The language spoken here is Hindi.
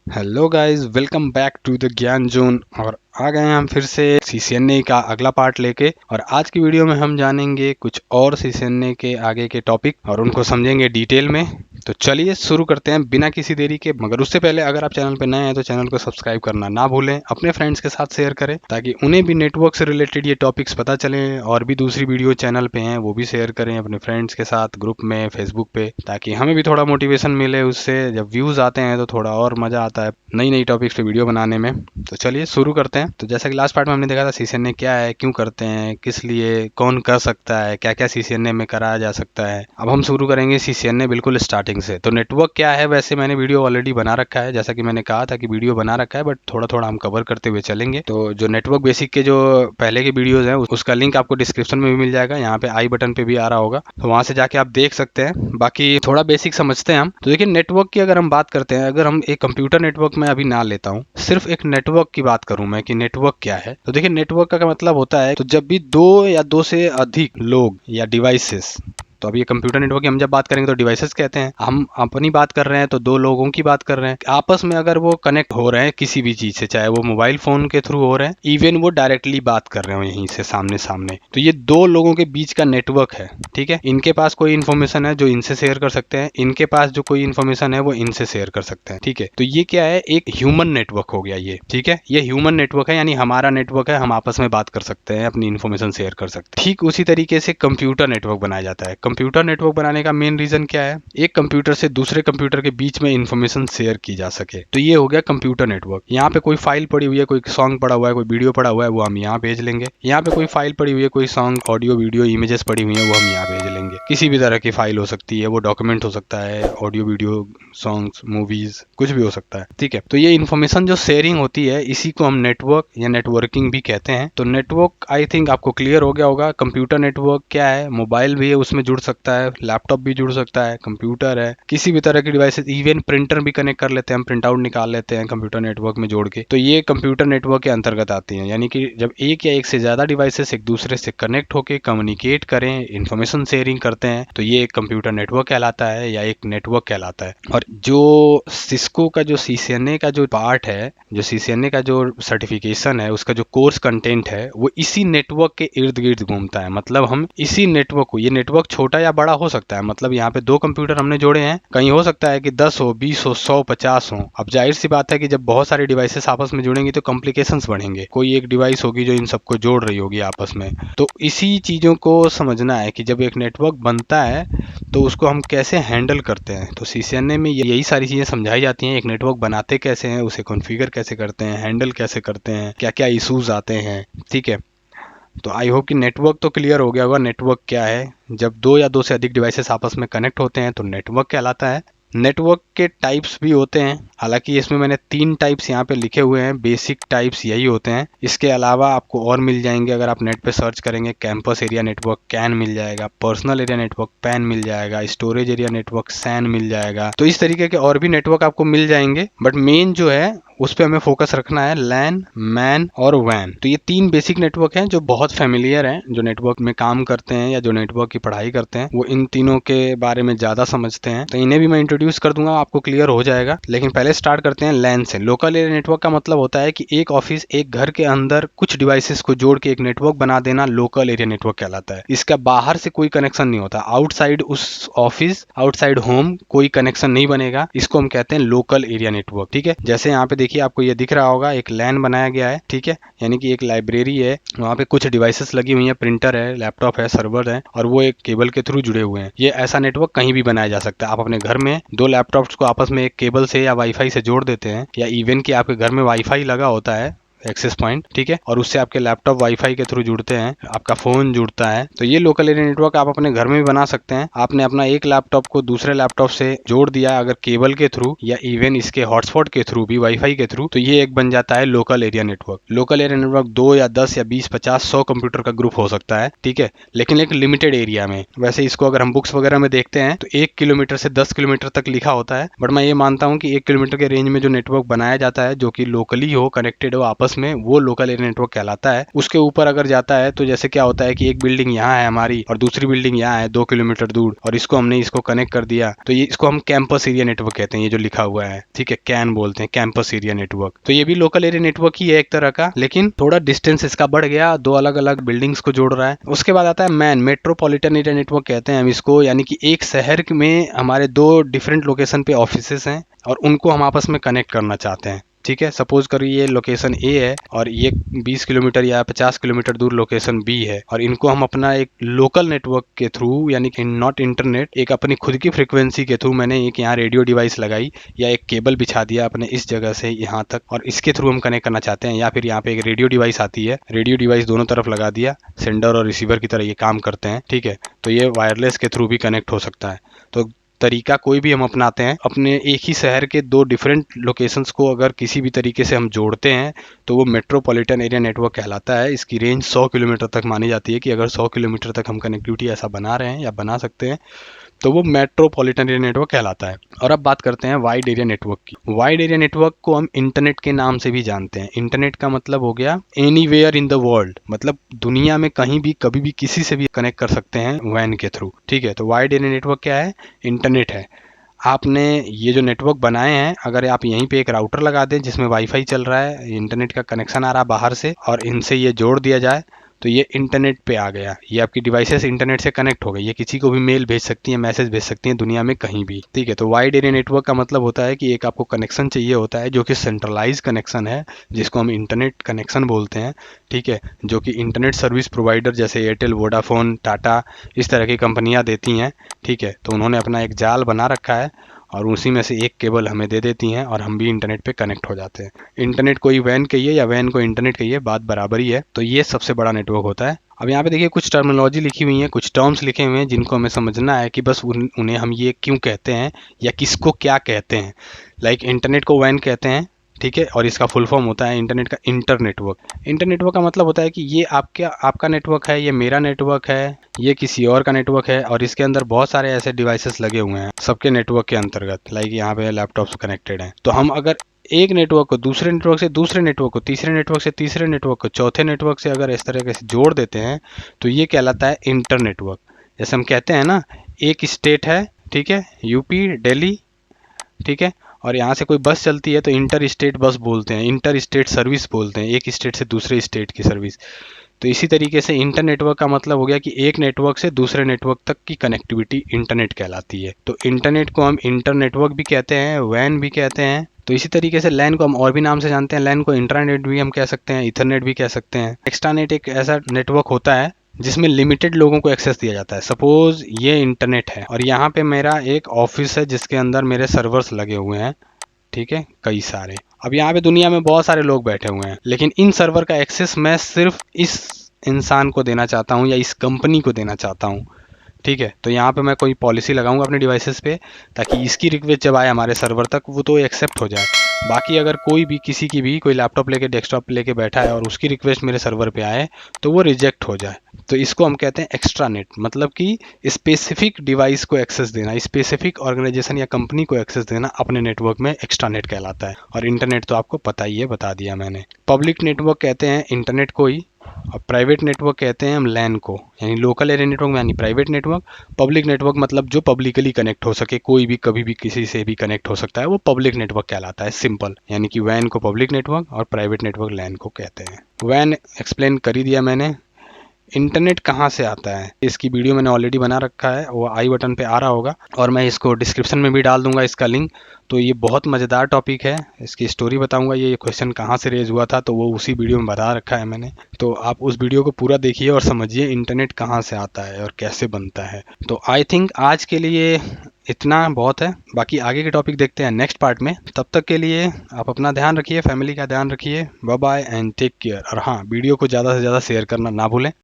Hello guys, welcome back to the Gyan zone. और आ गए हैं हम फिर से सीसीएनए का अगला पार्ट लेके। और आज की वीडियो में हम जानेंगे कुछ और सीसीएनए के आगे के टॉपिक और उनको समझेंगे डिटेल में। तो चलिए शुरू करते हैं बिना किसी देरी के। मगर उससे पहले अगर आप चैनल पे नए हैं तो चैनल को सब्सक्राइब करना ना भूलें, अपने फ्रेंड्स के साथ शेयर करें ताकि उन्हें भी नेटवर्क से रिलेटेड ये टॉपिक्स पता चलें। और भी दूसरी वीडियो चैनल पे हैं वो भी शेयर करें अपने फ्रेंड्स के साथ ग्रुप में, फेसबुक पे, ताकि हमें भी थोड़ा मोटिवेशन मिले उससे। जब व्यूज़ आते हैं तो थोड़ा और मज़ा आता है नई नई टॉपिक्स पे वीडियो बनाने में। तो चलिए शुरू करते हैं। तो जैसा कि लास्ट पार्ट में हमने देखा था सीसीएनए क्या है, क्यों करते हैं, किस लिए, कौन कर सकता है, क्या क्या सीसीएनए में कराया जा सकता है। अब हम शुरू करेंगे सीसीएनए बिल्कुल स्टार्टिंग से। तो नेटवर्क क्या है, वैसे मैंने वीडियो ऑलरेडी बना रखा है, जैसा कि मैंने कहा था कि वीडियो बना रखा है, बट थोड़ा थोड़ा हम कवर करते हुए चलेंगे। तो जो नेटवर्क बेसिक के जो पहले के वीडियोज हैं उसका लिंक आपको डिस्क्रिप्शन में भी मिल जाएगा, यहाँ पे आई बटन पे भी आ रहा होगा, तो वहाँ से जाके आप देख सकते हैं। बाकी थोड़ा बेसिक समझते हैं हम। तो देखिए, नेटवर्क की अगर हम बात करते हैं, अगर हम एक कंप्यूटर नेटवर्क में अभी ना लेता हूँ, सिर्फ एक नेटवर्क की बात करूं मैं कि नेटवर्क क्या है। तो देखिए, नेटवर्क का मतलब होता है तो जब भी दो या दो से अधिक लोग या डिवाइसेस, तो अब ये कंप्यूटर नेटवर्क की हम जब बात करेंगे तो डिवाइसेस कहते हैं। हम अपनी बात कर रहे हैं तो दो लोगों की बात कर रहे हैं, आपस में अगर वो कनेक्ट हो रहे हैं किसी भी चीज से, चाहे वो मोबाइल फोन के थ्रू हो रहे हैं, इवन वो डायरेक्टली बात कर रहे हो यहीं से सामने सामने, तो ये दो लोगों के बीच का नेटवर्क है। ठीक है, इनके पास कोई इन्फॉर्मेशन है जो इनसे शेयर कर सकते हैं, इनके पास जो कोई इन्फॉर्मेशन है वो इनसे शेयर कर सकते हैं। ठीक है, तो ये क्या है, एक ह्यूमन नेटवर्क हो गया ये। ठीक है, ये ह्यूमन नेटवर्क है, यानी हमारा नेटवर्क है, हम आपस में बात कर सकते हैं, अपनी इन्फॉर्मेशन शेयर कर सकते हैं। ठीक उसी तरीके से कंप्यूटर नेटवर्क बनाया जाता है। कंप्यूटर नेटवर्क बनाने का मेन रीजन क्या है, एक कंप्यूटर से दूसरे कंप्यूटर के बीच में इन्फॉर्मेशन शेयर की जा सके। तो ये हो गया कंप्यूटर नेटवर्क। यहाँ पे कोई फाइल पड़ी हुई है, कोई सॉन्ग पड़ा हुआ है, कोई वीडियो पड़ा हुआ है, वो हम यहाँ भेज लेंगे। यहाँ पे कोई फाइल पड़ी हुई है, कोई सॉन्ग, ऑडियो, वीडियो, इमेजेस पड़ी हुई है, वो हम यहाँ भेज लेंगे। किसी भी तरह की फाइल हो सकती है, वो डॉक्यूमेंट हो सकता है, ऑडियो, वीडियो, सॉन्ग्स, मूवीज, कुछ भी हो सकता है। ठीक है, तो ये इन्फॉर्मेशन जो शेयरिंग होती है इसी को हम नेटवर्क या नेटवर्किंग भी कहते हैं। तो नेटवर्क आई थिंक आपको क्लियर हो गया होगा। कंप्यूटर नेटवर्क क्या है, मोबाइल भी है उसमें जुड़ सकता है, लैपटॉप भी जुड़ सकता है, कंप्यूटर है, किसी भी तरह की डिवाइसेस, इवन प्रिंटर भी कनेक्ट कर लेते हैं, हम प्रिंट आउट निकाल लेते हैं कंप्यूटर नेटवर्क में जोड़ के। तो ये कंप्यूटर नेटवर्क के अंतर्गत आती हैं। यानी कि जब एक या एक से ज्यादा डिवाइसेस एक दूसरे से कनेक्ट होकर कम्युनिकेट करें, इन्फॉर्मेशन शेयरिंग करते हैं, तो ये एक कंप्यूटर नेटवर्क कहलाता है या एक नेटवर्क कहलाता है। और जो सिस्को का जो सीसीएनए का जो पार्ट है, जो सीसीएनए का जो सर्टिफिकेशन है, उसका जो कोर्स कंटेंट है, वो इसी नेटवर्क के इर्द गिर्द घूमता है। मतलब हम इसी नेटवर्क को, ये नेटवर्क छोटा या बड़ा हो सकता है, मतलब यहाँ पे दो कंप्यूटर हमने जोड़े हैं, कहीं हो सकता है कि 10 हो, 20 हो, 100, 50 हो। अब जाहिर सी बात है कि जब बहुत सारे डिवाइसेस आपस में जुड़ेंगे तो कॉम्प्लिकेशंस बढ़ेंगे। कोई एक डिवाइस होगी जो इन सबको जोड़ रही होगी आपस में। तो इसी चीजों को समझना है कि जब एक नेटवर्क बनता है तो उसको हम कैसे हैंडल करते हैं। तो सीसीएनए में यही सारी चीजें समझाई जाती हैं। एक नेटवर्क बनाते कैसे हैं, उसे कॉन्फ़िगर कैसे करते हैं, हैंडल कैसे करते हैं, क्या क्या इश्यूज आते हैं। ठीक है, तो आई होप कि नेटवर्क तो क्लियर हो गया होगा। नेटवर्क क्या है, जब दो या दो से अधिक डिवाइसेस आपस में कनेक्ट होते हैं तो नेटवर्क कहलाता है। नेटवर्क के टाइप्स भी होते हैं, हालांकि इसमें मैंने 3 टाइप्स यहाँ पे लिखे हुए हैं, बेसिक टाइप्स यही होते हैं। इसके अलावा आपको और मिल जाएंगे, अगर आप नेट पे सर्च करेंगे, कैंपस एरिया नेटवर्क कैन मिल जाएगा, पर्सनल एरिया नेटवर्क पैन मिल जाएगा, स्टोरेज एरिया नेटवर्क सैन मिल जाएगा। तो इस तरीके के और भी नेटवर्क आपको मिल जाएंगे, बट मेन जो है उस पर हमें फोकस रखना है, लैन, मैन और वैन। तो ये 3 बेसिक नेटवर्क हैं जो बहुत फेमिलियर हैं, जो नेटवर्क में काम करते हैं या जो नेटवर्क की पढ़ाई करते हैं वो इन तीनों के बारे में ज्यादा समझते हैं। तो इन्हें भी मैं इंट्रोड्यूस कर दूंगा, आपको क्लियर हो जाएगा। लेकिन पहले स्टार्ट करते हैं लैन से। लोकल एरिया नेटवर्क का मतलब होता है कि एक ऑफिस, एक घर के अंदर कुछ डिवाइसेस को जोड़ के एक नेटवर्क बना देना, लोकल एरिया नेटवर्क कहलाता है। इसका बाहर से कोई कनेक्शन नहीं होता, आउटसाइड उस ऑफिस, आउटसाइड होम कोई कनेक्शन नहीं बनेगा। इसको हम कहते हैं लोकल एरिया नेटवर्क। ठीक है, जैसे यहाँ पे देखिए आपको ये दिख रहा होगा, एक लैन बनाया गया है। ठीक है, यानी कि एक लाइब्रेरी है, वहाँ पे कुछ डिवाइसेस लगी हुई हैं, प्रिंटर है, लैपटॉप है, सर्वर है, और वो एक केबल के थ्रू जुड़े हुए हैं। ये ऐसा नेटवर्क कहीं भी बनाया जा सकता है। आप अपने घर में दो लैपटॉप्स को आपस में एक केबल से या वाईफाई से जोड़ देते हैं, या इवन कि आपके घर में वाईफाई लगा होता है, एक्सेस पॉइंट, ठीक है, और उससे आपके लैपटॉप वाईफाई के थ्रू जुड़ते हैं, आपका फोन जुड़ता है। तो ये लोकल एरिया नेटवर्क आप अपने घर में भी बना सकते हैं। आपने अपना एक लैपटॉप को दूसरे लैपटॉप से जोड़ दिया अगर केबल के थ्रू, या इवन इसके हॉटस्पॉट के थ्रू भी, वाईफाई के थ्रू, तो ये एक बन जाता है local area network. Local area network 2 या 10 या 20, 50, 100 कंप्यूटर का ग्रुप हो सकता है। ठीक है, लेकिन एक लिमिटेड एरिया में। वैसे इसको अगर हम बुक्स वगैरह में देखते हैं तो 1 किलोमीटर से 10 किलोमीटर तक लिखा होता है, बट मैं ये मानता हूँ कि 1 किलोमीटर के रेंज में जो नेटवर्क बनाया जाता है, जो कि लोकली हो, कनेक्टेड हो आपस आपस में, वो लोकल एरिया नेटवर्क कहलाता है। उसके ऊपर अगर जाता है तो जैसे क्या होता है कि एक बिल्डिंग यहाँ है हमारी और दूसरी बिल्डिंग यहाँ है 2 किलोमीटर दूर, और इसको हमने इसको कनेक्ट कर दिया, तो ये इसको हम कैंपस एरिया नेटवर्क कहते हैं। ये जो लिखा हुआ है, ठीक है, कैन बोलते हैं, कैंपस एरिया नेटवर्क। तो ये भी लोकल एरिया नेटवर्क ही है एक तरह का, लेकिन थोड़ा डिस्टेंस इसका बढ़ गया, 2 अलग अलग बिल्डिंग्स को जोड़ रहा है। उसके बाद आता है मैन, मेट्रोपॉलिटन एरिया नेटवर्क कहते हैं हम इसको, यानी कि एक शहर में हमारे 2 डिफरेंट लोकेशन पे ऑफिसेस हैं और उनको हम आपस में कनेक्ट करना चाहते हैं। ठीक है, सपोज करिए ये लोकेशन ए है और ये 20 किलोमीटर या 50 किलोमीटर दूर लोकेशन बी है, और इनको हम अपना एक लोकल नेटवर्क के थ्रू, यानी कि नॉट इंटरनेट, एक अपनी खुद की फ्रिक्वेंसी के थ्रू मैंने एक यहाँ रेडियो डिवाइस लगाई या एक केबल बिछा दिया अपने इस जगह से यहाँ तक, और इसके थ्रू हम कनेक्ट करना चाहते हैं। या फिर यहाँ पे एक रेडियो डिवाइस आती है, रेडियो डिवाइस दोनों तरफ लगा दिया, सेंडर और रिसीवर की तरह ये काम करते हैं। ठीक है, तो ये वायरलेस के थ्रू भी कनेक्ट हो सकता है। तो तरीका कोई भी हम अपनाते हैं, अपने एक ही शहर के 2 डिफरेंट लोकेशंस को अगर किसी भी तरीके से हम जोड़ते हैं तो वो मेट्रोपॉलिटन एरिया नेटवर्क कहलाता है। इसकी रेंज 100 किलोमीटर तक मानी जाती है कि अगर 100 किलोमीटर तक हम कनेक्टिविटी ऐसा बना रहे हैं या बना सकते हैं तो वो मेट्रोपॉलिटन एरिया नेटवर्क कहलाता है। और अब बात करते हैं वाइड एरिया नेटवर्क की। वाइड एरिया नेटवर्क को हम इंटरनेट के नाम से भी जानते हैं। इंटरनेट का मतलब हो गया एनीवेयर इन द वर्ल्ड, मतलब दुनिया में कहीं भी कभी भी किसी से भी कनेक्ट कर सकते हैं वैन के थ्रू। ठीक है, तो वाइड एरिया नेटवर्क क्या है? इंटरनेट है। आपने ये जो नेटवर्क बनाए हैं, अगर आप यहीं पे एक राउटर लगा दें जिसमें वाईफाई चल रहा है, इंटरनेट का कनेक्शन आ रहा है बाहर से, और इनसे ये जोड़ दिया जाए तो ये इंटरनेट पे आ गया। ये आपकी डिवाइसेस इंटरनेट से कनेक्ट हो गई। ये किसी को भी मेल भेज सकती हैं, मैसेज भेज सकती हैं दुनिया में कहीं भी। ठीक है, तो वाइड एरिया नेटवर्क का मतलब होता है कि एक आपको कनेक्शन चाहिए होता है जो कि सेंट्रलाइज कनेक्शन है, जिसको हम इंटरनेट कनेक्शन बोलते हैं। ठीक है, जो कि इंटरनेट सर्विस प्रोवाइडर जैसे एयरटेल, वोडाफोन, टाटा, इस तरह की कंपनियां देती हैं। ठीक है, तो उन्होंने अपना एक जाल बना रखा है और उसी में से एक केबल हमें दे देती हैं और हम भी इंटरनेट पे कनेक्ट हो जाते हैं। इंटरनेट कोई वैन कहिए या वैन को इंटरनेट कहिए, बात बराबर ही है। तो ये सबसे बड़ा नेटवर्क होता है। अब यहाँ पे देखिए कुछ टर्मिनोलॉजी लिखी हुई है, कुछ टर्म्स लिखे हुए हैं जिनको हमें समझना है कि बस उन्हें हम ये क्यों कहते हैं या किसको क्या कहते हैं। लाइक इंटरनेट को वैन कहते हैं, ठीक है, और इसका फुल फॉर्म होता है इंटरनेट का इंटर नेटवर्क। इंटर नेटवर्क का मतलब होता है कि ये आपका नेटवर्क है, ये मेरा नेटवर्क है, ये किसी और का नेटवर्क है, और इसके अंदर बहुत सारे ऐसे डिवाइसेस लगे हुए हैं सबके नेटवर्क के अंतर्गत। लाइक यहाँ पे लैपटॉप कनेक्टेड हैं, तो हम अगर एक नेटवर्क को दूसरे नेटवर्क से दूसरे नेटवर्क को, तीसरे नेटवर्क से तीसरे नेटवर्क को, चौथे नेटवर्क से अगर इस तरीके से जोड़ देते हैं तो ये कहलाता है इंटर नेटवर्क। जैसे हम कहते हैं ना, एक स्टेट है, ठीक है, यूपी, दिल्ली, ठीक है, और यहाँ से कोई बस चलती है तो इंटर स्टेट बस बोलते हैं, इंटर स्टेट सर्विस बोलते हैं, एक स्टेट से दूसरे स्टेट की सर्विस। तो इसी तरीके से इंटर नेटवर्क का मतलब हो गया कि एक नेटवर्क से दूसरे नेटवर्क तक की कनेक्टिविटी इंटरनेट कहलाती है। तो इंटरनेट को हम इंटर नेटवर्क भी कहते हैं, वैन भी कहते हैं। तो इसी तरीके से लैन को हम और भी नाम से जानते हैं। लैन को इंट्रानेट भी हम कह सकते हैं, इथरनेट भी कह सकते हैं। एक्स्ट्रानेट एक ऐसा नेटवर्क होता है जिसमें लिमिटेड लोगों को एक्सेस दिया जाता है। सपोज ये इंटरनेट है और यहाँ पे मेरा एक ऑफिस है जिसके अंदर मेरे सर्वर्स लगे हुए हैं, ठीक है, कई सारे। अब यहाँ पे दुनिया में बहुत सारे लोग बैठे हुए हैं, लेकिन इन सर्वर का एक्सेस मैं सिर्फ इस इंसान को देना चाहता हूँ या इस कंपनी को देना चाहता हूँ। ठीक है, तो यहाँ पे मैं कोई पॉलिसी लगाऊंगा अपने डिवाइसेस पे ताकि इसकी रिक्वेस्ट जब आए हमारे सर्वर तक वो तो एक्सेप्ट हो जाए। बाकी अगर कोई भी किसी की भी कोई लैपटॉप लेके, डेस्कटॉप लेके बैठा है और उसकी रिक्वेस्ट मेरे सर्वर पे आए तो वो रिजेक्ट हो जाए। तो इसको हम कहते हैं एक्स्ट्रा नेट, मतलब कि स्पेसिफिक डिवाइस को एक्सेस देना, स्पेसिफिक ऑर्गेनाइजेशन या कंपनी को एक्सेस देना अपने नेटवर्क में एक्स्ट्रा नेट कहलाता है। और इंटरनेट तो आपको पता ही है, बता दिया मैंने। पब्लिक नेटवर्क कहते हैं इंटरनेट को ही, और प्राइवेट नेटवर्क कहते हैं हम लैन को, यानी लोकल एरिया नेटवर्क यानी प्राइवेट नेटवर्क। पब्लिक नेटवर्क मतलब जो पब्लिकली कनेक्ट हो सके, कोई भी कभी भी किसी से भी कनेक्ट हो सकता है, वो पब्लिक नेटवर्क कहलाता है, सिंपल। यानी कि वैन को पब्लिक नेटवर्क और प्राइवेट नेटवर्क लैन को कहते हैं। वैन एक्सप्लेन कर ही दिया मैंने। इंटरनेट कहाँ से आता है इसकी वीडियो मैंने ऑलरेडी बना रखा है, वो आई बटन पे आ रहा होगा, और मैं इसको डिस्क्रिप्शन में भी डाल दूंगा इसका लिंक। तो ये बहुत मज़ेदार टॉपिक है, इसकी स्टोरी बताऊंगा, ये क्वेश्चन कहाँ से रेज हुआ था तो वो उसी वीडियो में बता रखा है मैंने। तो आप उस वीडियो को पूरा देखिए और समझिए इंटरनेट कहाँ से आता है और कैसे बनता है। तो आई थिंक आज के लिए इतना बहुत है, बाकी आगे के टॉपिक देखते हैं नेक्स्ट पार्ट में। तब तक के लिए आप अपना ध्यान रखिए, फैमिली का ध्यान रखिए। Bye bye and take care. और हाँ, वीडियो को ज़्यादा से ज़्यादा शेयर करना ना भूलें।